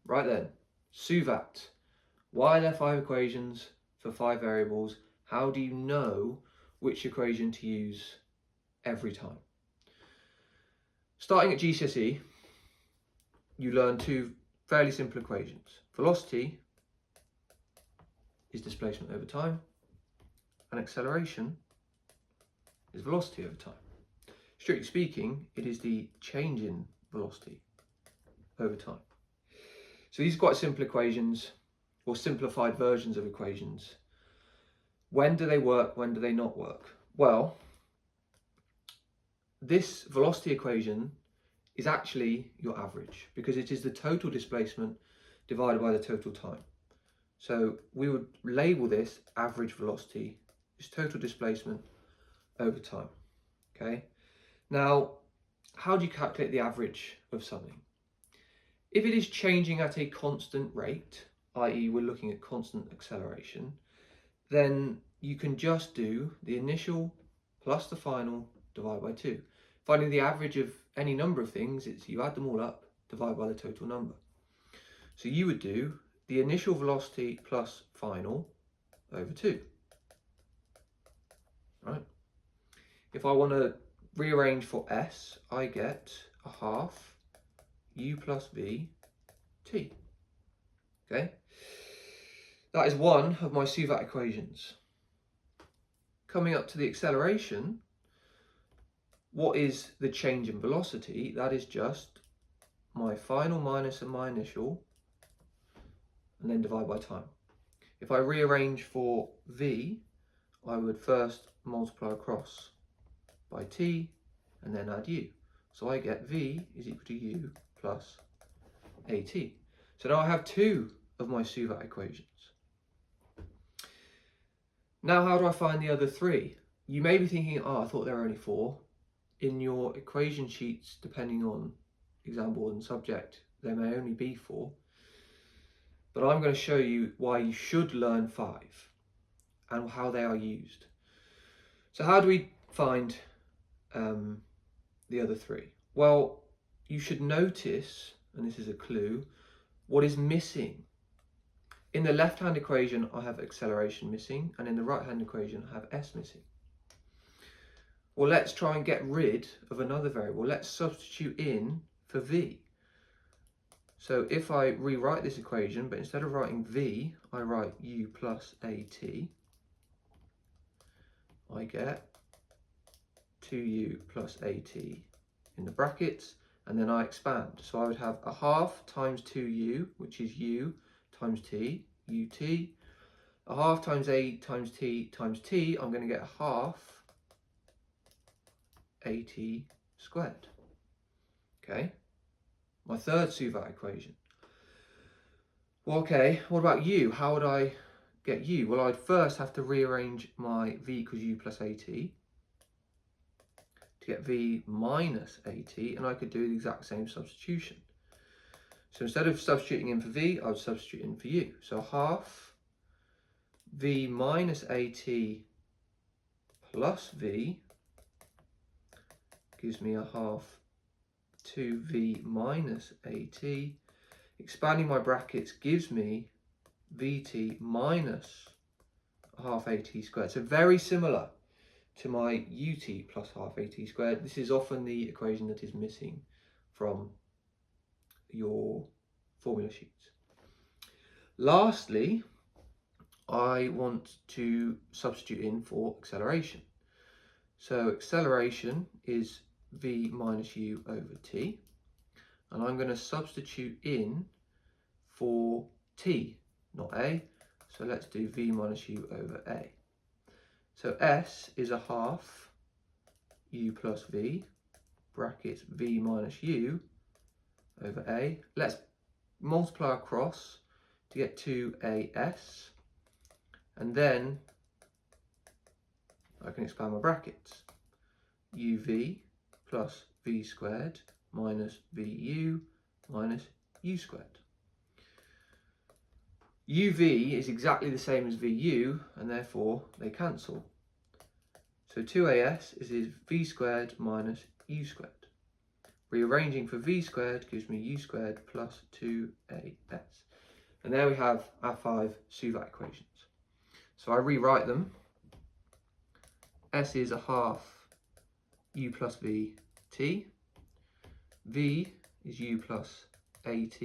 Right then, Suvat. Why are there 5 equations for 5 variables? How do you know which equation to use every time? Starting at GCSE, you learn 2 fairly simple equations. Velocity is displacement over time, and acceleration is velocity over time. Strictly speaking, it is the change in velocity over time. So these are quite simple equations, or simplified versions of equations. When do they work? When do they not work? Well, this velocity equation is actually your average, because it is the total displacement divided by the total time. So we would label this average velocity, is total displacement over time. Okay. Now, how do you calculate the average of something? If it is changing at a constant rate, i.e. we're looking at constant acceleration, then you can just do the initial plus the final divided by 2. Finding the average of any number of things, it's you add them all up, divide by the total number. So you would do the initial velocity plus final over 2. Right? If I want to rearrange for s, I get a half u plus v t. Okay? That is one of my Suvat equations. Coming up to the acceleration, what is the change in velocity? That is just my final minus and my initial, and then divide by time. If I rearrange for v, I would first multiply across by t and then add u. So I get v is equal to u plus at. So now I have 2 of my Suvat equations. Now how do I find the other 3? You may be thinking, oh, I thought there were only 4. In your equation sheets, depending on example and subject, there may only be 4. But I'm going to show you why you should learn 5 and how they are used. So how do we find the other 3? Well, you should notice, and this is a clue, what is missing. In the left-hand equation, I have acceleration missing, and in the right-hand equation, I have s missing. Well, let's try and get rid of another variable. Let's substitute in for v. So if I rewrite this equation, but instead of writing v, I write u plus at, I get 2u plus at in the brackets, and then I expand. So I would have a half times 2u, which is u, times t, ut. A half times a times t, I'm going to get a half at squared. Okay, my third Suvat equation. Well, okay, what about u? How would I get u? Well, I'd first have to rearrange my v equals u plus at to get v minus at, and I could do the exact same substitution. So instead of substituting in for v, I would substitute in for u. So half v minus at plus v gives me a half 2v minus at. Expanding my brackets gives me vt minus a half at squared. So very similar to my ut plus half at squared. This is often the equation that is missing from your formula sheets. Lastly, I want to substitute in for acceleration. So acceleration is v minus u over t, and I'm going to substitute in for t, not a, so let's do v minus u over a. So s is a half u plus v, brackets v minus u over a. Let's multiply across to get 2as, and then I can expand my brackets. uv plus v squared minus vu minus u squared. uv is exactly the same as vu, and therefore they cancel. So 2as is v squared minus u squared. rearranging for v squared gives me u squared plus 2as. And there we have our 5 Suvat equations. So I rewrite them. S is a half u plus v t. V is u plus at.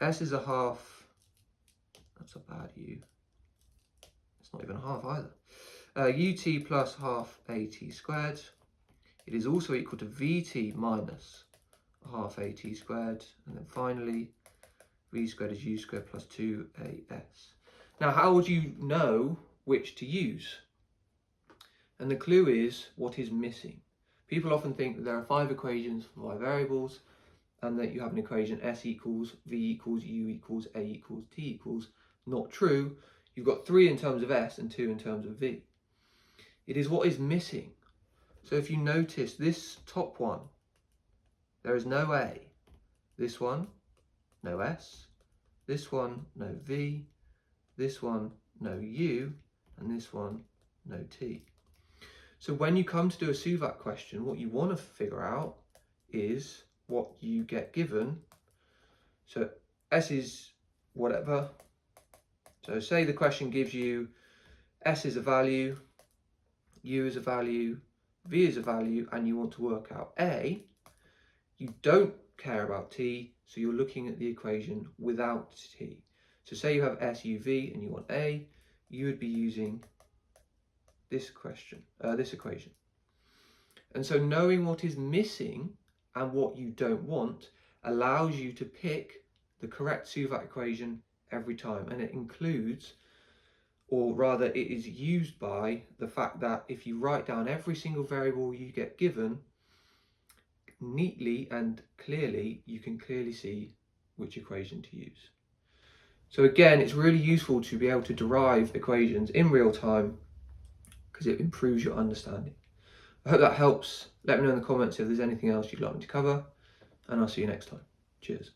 S is a half, that's a bad u. It's not even a half either. Ut plus half at squared. It is also equal to vt minus a half at squared. And then finally, v squared is u squared plus 2as. Now, how would you know which to use? And the clue is what is missing. People often think that there are 5 equations for 5 variables and that you have an equation s equals v equals u equals a equals t equals. Not true. You've got 3 in terms of s and 2 in terms of v. It is what is missing. So if you notice this top one, there is no a. This one, no s. This one, no v. This one, no u. And this one, no t. So when you come to do a Suvat question, what you want to figure out is what you get given. So s is whatever. So say the question gives you s is a value, u is a value, v is a value, and you want to work out a. You don't care about t, so you're looking at the equation without t. So say you have s, u, v, and you want a, you would be using this equation. And so knowing what is missing and what you don't want allows you to pick the correct Suvat equation every time. And it includes, or rather it is used by, the fact that if you write down every single variable you get given neatly and clearly, you can clearly see which equation to use. So again, it's really useful to be able to derive equations in real time because it improves your understanding. I hope that helps. Let me know in the comments if there's anything else you'd like me to cover, and I'll see you next time. Cheers.